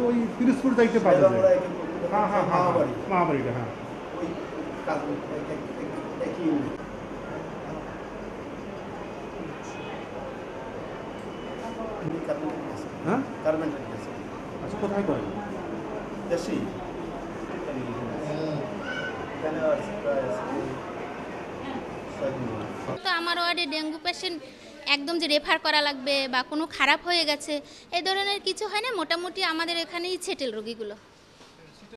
ওই পিরোজপুর যাইতে পারবে। হ্যাঁ হ্যাঁ হ্যাঁ, মহাবাড়িটা, হ্যাঁ। হ্যাঁ, আচ্ছা, কোথায় করেন? তো আমার ওয়ার্ডে ডেঙ্গু পেশেন্ট একদম যে রেফার করা লাগবে বা কোনো খারাপ হয়ে গেছে এই ধরনের কিছু হয় না, মোটামুটি আমাদের এখানেই সেটেল রোগীগুলো।